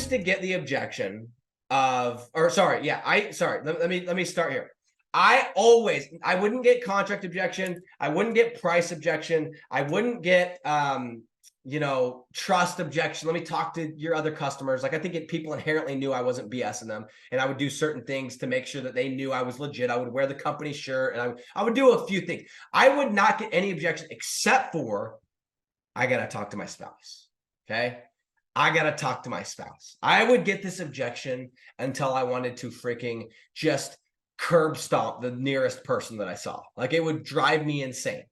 used to get the objection of, or sorry, yeah, let me start here. I wouldn't get contract objection. I wouldn't get price objection. I wouldn't get, trust objection. Let me talk to your other customers. Like, I think people inherently knew I wasn't BSing them, and I would do certain things to make sure that they knew I was legit. I would wear the company shirt, and I would do a few things. I would not get any objection except for, I got to talk to my spouse. Okay. I got to talk to my spouse. I would get this objection until I wanted to freaking just curb stomp the nearest person that I saw. Like, it would drive me insane.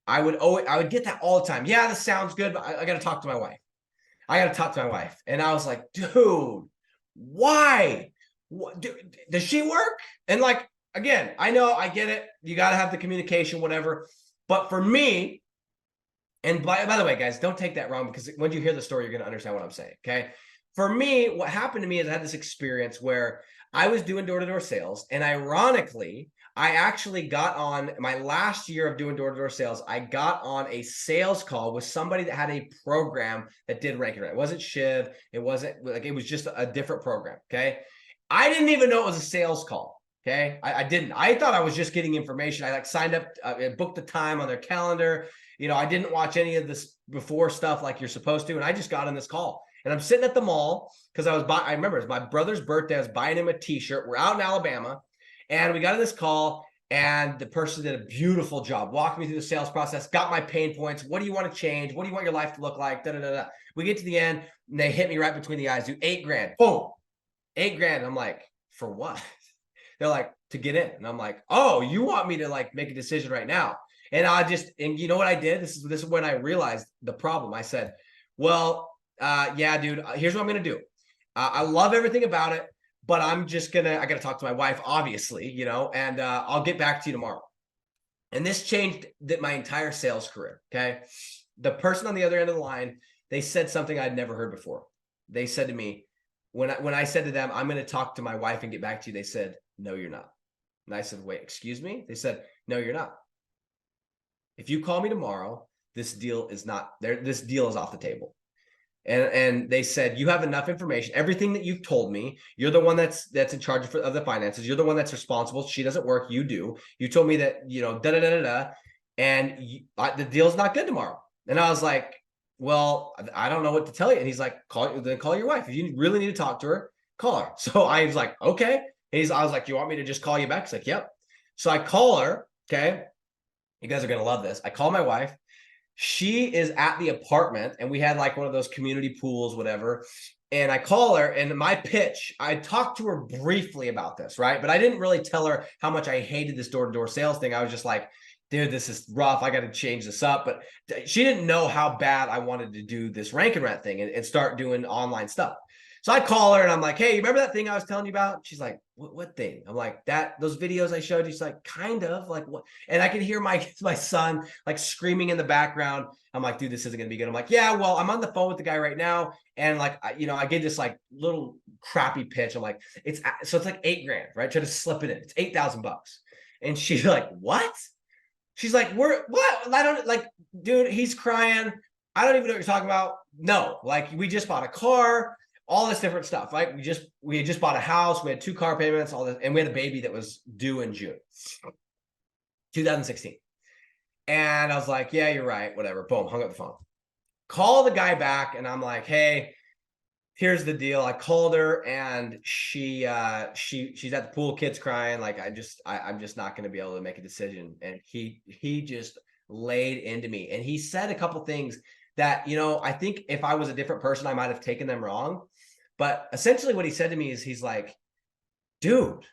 I would get that all the time. Yeah, this sounds good, but I got to talk to my wife. I got to talk to my wife. And I was like, dude, why? Does she work? And like, again, I know, I get it. You got to have the communication, whatever. But for me, and by the way, guys, don't take that wrong, because when you hear the story, you're going to understand what I'm saying. Okay. For me, what happened to me is I had this experience where I was doing door-to-door sales, and ironically, I actually got on my last year of doing door-to-door sales. I got on a sales call with somebody that had a program that did rank and rent. It wasn't Shiv. It wasn't like, it was just a different program. Okay. I didn't even know it was a sales call. Okay. I didn't. I thought I was just getting information. I like signed up, booked the time on their calendar. I didn't watch any of this before stuff like you're supposed to. And I just got on this call, and I'm sitting at the mall because I remember it was my brother's birthday. I was buying him a t-shirt. We're out in Alabama, and we got on this call, and the person did a beautiful job, walked me through the sales process, got my pain points. What do you want to change? What do you want your life to look like? Da, da, da, da. We get to the end, and they hit me right between the eyes. Do $8,000. Boom. $8,000. I'm like, for what? They're like, to get in. And I'm like, oh, you want me to like make a decision right now? And you know what I did? This is when I realized the problem. I said, well, yeah, dude, here's what I'm going to do. I love everything about it, but I got to talk to my wife, obviously, and I'll get back to you tomorrow. And this changed my entire sales career. Okay. The person on the other end of the line, they said something I'd never heard before. They said to me, when I said to them, I'm going to talk to my wife and get back to you, they said, no, you're not. And I said, wait, excuse me? They said, no, you're not. If you call me tomorrow, this deal is not there. This deal is off the table. And they said, you have enough information. Everything that you've told me, you're the one that's in charge of the finances. You're the one that's responsible. She doesn't work. You do. You told me that, and the deal's not good tomorrow. And I was like, well, I don't know what to tell you. And he's like, call your wife. If you really need to talk to her, call her. So I was like, okay. I was like, you want me to just call you back? He's like, yep. So I call her. Okay. You guys are going to love this. I call my wife. She is at the apartment, and we had like one of those community pools, whatever. And I call her, and my pitch, I talked to her briefly about this, right? But I didn't really tell her how much I hated this door-to-door sales thing. I was just like, dude, this is rough. I got to change this up. But she didn't know how bad I wanted to do this rank and rent thing and start doing online stuff. So I call her, and I'm like, hey, you remember that thing I was telling you about? She's like, what thing? I'm like, those videos I showed you. She's like, kind of, like what? And I can hear my son like screaming in the background. I'm like, dude, this isn't going to be good. I'm like, yeah, well, I'm on the phone with the guy right now. And like, I gave this like little crappy pitch. I'm like, it's like $8,000, right? Try to slip it in. It's $8,000. And she's like, what? She's like, what? I don't like, dude, he's crying. I don't even know what you're talking about. No, like, we just bought a car. All this different stuff, right? We had just bought a house. We had 2 car payments, all this, and we had a baby that was due in June 2016. And I was like, yeah, you're right. Whatever. Boom, hung up the phone. Call the guy back, and I'm like, hey, here's the deal. I called her, and she's at the pool, kids crying. Like, I'm just not going to be able to make a decision. And he just laid into me, and he said a couple things that, I think if I was a different person, I might have taken them wrong. But essentially what he said to me is, he's like, dude,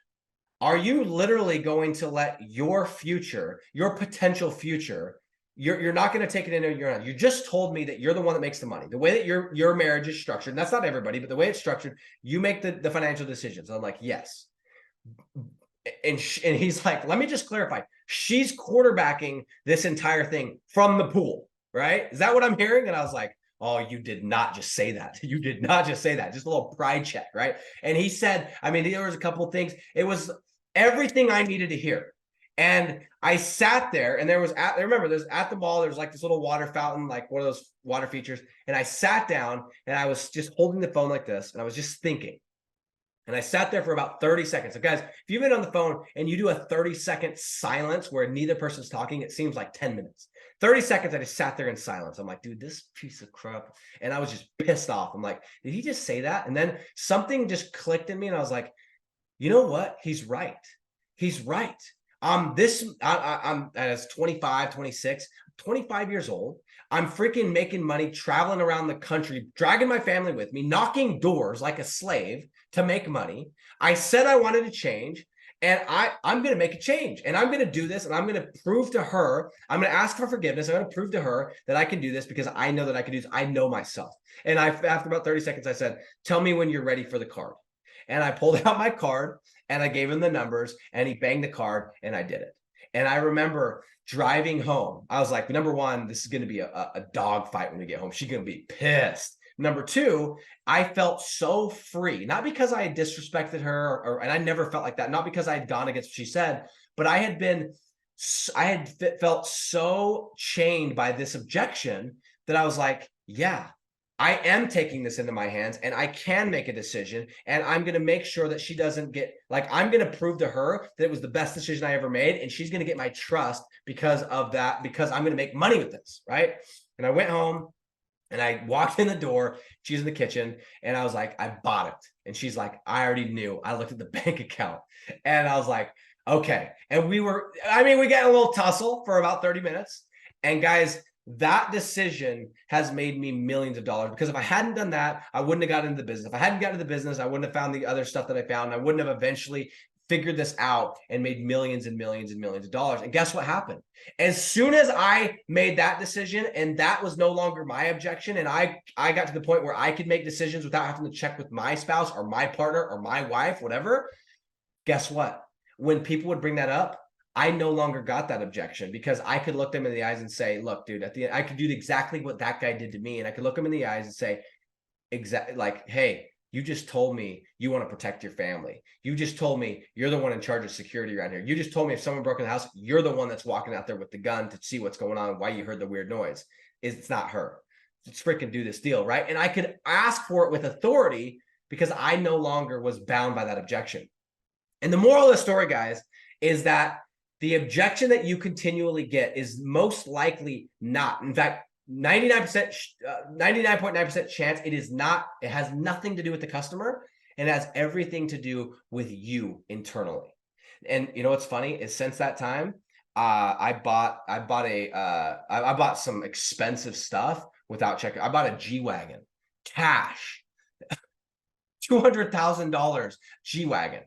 are you literally going to let your future, your potential future, you're not going to take it into your own? You just told me that you're the one that makes the money. The way that your marriage is structured, and that's not everybody, but the way it's structured, you make the financial decisions. I'm like, yes. And he's like, let me just clarify. She's quarterbacking this entire thing from the pool, right? Is that what I'm hearing? And I was like, oh, you did not just say that. You did not just say that. Just a little pride check, right? And he said, I mean, there was a couple of things. It was everything I needed to hear. And I sat there, and remember, there's at the mall, there's like this little water fountain, like one of those water features. And I sat down and I was just holding the phone like this, and I was just thinking. And I sat there for about 30 seconds. So guys, if you've been on the phone and you do a 30-second silence where neither person's talking, it seems like 10 minutes. 30 seconds, I just sat there in silence. I'm like, dude, this piece of crap. And I was just pissed off. I'm like, did he just say that? And then something just clicked in me, and I was like, you know what? He's right. He's right. I'm as 25, 26, 25 years old. I'm freaking making money, traveling around the country, dragging my family with me, knocking doors like a slave to make money. I said I wanted to change, and I'm going to make a change, and I'm going to do this, and I'm going to prove to her, I'm going to ask for forgiveness. I'm going to prove to her that I can do this because I know that I can do this. I know myself. And after about 30 seconds, I said, tell me when you're ready for the card. And I pulled out my card and I gave him the numbers, and he banged the card, and I did it. And I remember driving home. I was like, number one, this is going to be a dog fight when we get home. She's going to be pissed. Number two, I felt so free, not because I had disrespected her, and I never felt like that, not because I had gone against what she said, but I had felt so chained by this objection that I was like, yeah, I am taking this into my hands, and I can make a decision, and I'm going to make sure that she doesn't get, like, I'm going to prove to her that it was the best decision I ever made, and she's going to get my trust because of that, because I'm going to make money with this, right? And I went home, and I walked in the door, she's in the kitchen, and I was like, I bought it. And she's like, I already knew. I looked at the bank account, and I was like, okay. And we got a little tussle for about 30 minutes, and guys, that decision has made me millions of dollars, because if I hadn't done that, I wouldn't have gotten into the business. If I hadn't gotten into the business, I wouldn't have found the other stuff that I found. I wouldn't have eventually figured this out and made millions and millions and millions of dollars. And guess what happened? As soon as I made that decision, and that was no longer my objection, and I got to the point where I could make decisions without having to check with my spouse or my partner or my wife, whatever, guess what? When people would bring that up, I no longer got that objection, because I could look them in the eyes and say, look, dude, at the end, I could do exactly what that guy did to me. And I could look him in the eyes and say, exactly, like, hey, you just told me you want to protect your family. You just told me you're the one in charge of security around here. You just told me if someone broke in the house, you're the one that's walking out there with the gun to see what's going on, why you heard the weird noise. It's not her. Let's freaking do this deal, right? And I could ask for it with authority, because I no longer was bound by that objection. And the moral of the story, guys, is that the objection that you continually get is most likely not. In fact, 99.9% chance it is not. It has nothing to do with the customer, and it has everything to do with you internally. And you know what's funny is, since that time, I bought some expensive stuff without checking. I bought a G-Wagon, cash, $200,000 G-Wagon.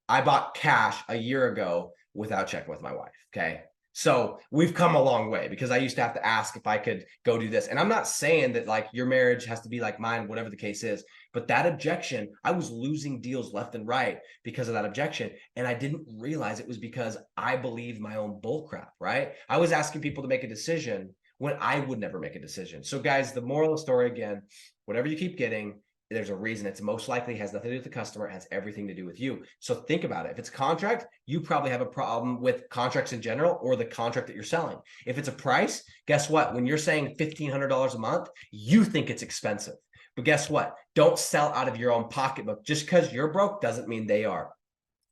I bought cash a year ago without checking with my wife. Okay. So we've come a long way, because I used to have to ask if I could go do this. And I'm not saying that like your marriage has to be like mine, whatever the case is, but that objection, I was losing deals left and right because of that objection. And I didn't realize it was because I believed my own bullcrap, right? I was asking people to make a decision when I would never make a decision. So guys, the moral of the story, again, whatever you keep getting, there's a reason. It's most likely has nothing to do with the customer. It has everything to do with you. So think about it. If it's a contract, you probably have a problem with contracts in general, or the contract that you're selling. If it's a price, guess what? When you're saying $1,500 a month, you think it's expensive. But guess what? Don't sell out of your own pocketbook. Just because you're broke doesn't mean they are.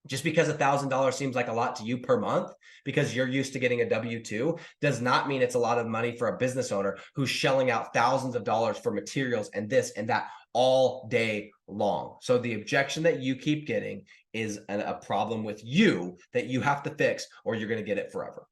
Just because $1,000 seems like a lot to you per month, because you're used to getting a W-2, does not mean it's a lot of money for a business owner who's shelling out thousands of dollars for materials and this and that all day long. So the objection that you keep getting is a problem with you that you have to fix, or you're going to get it forever.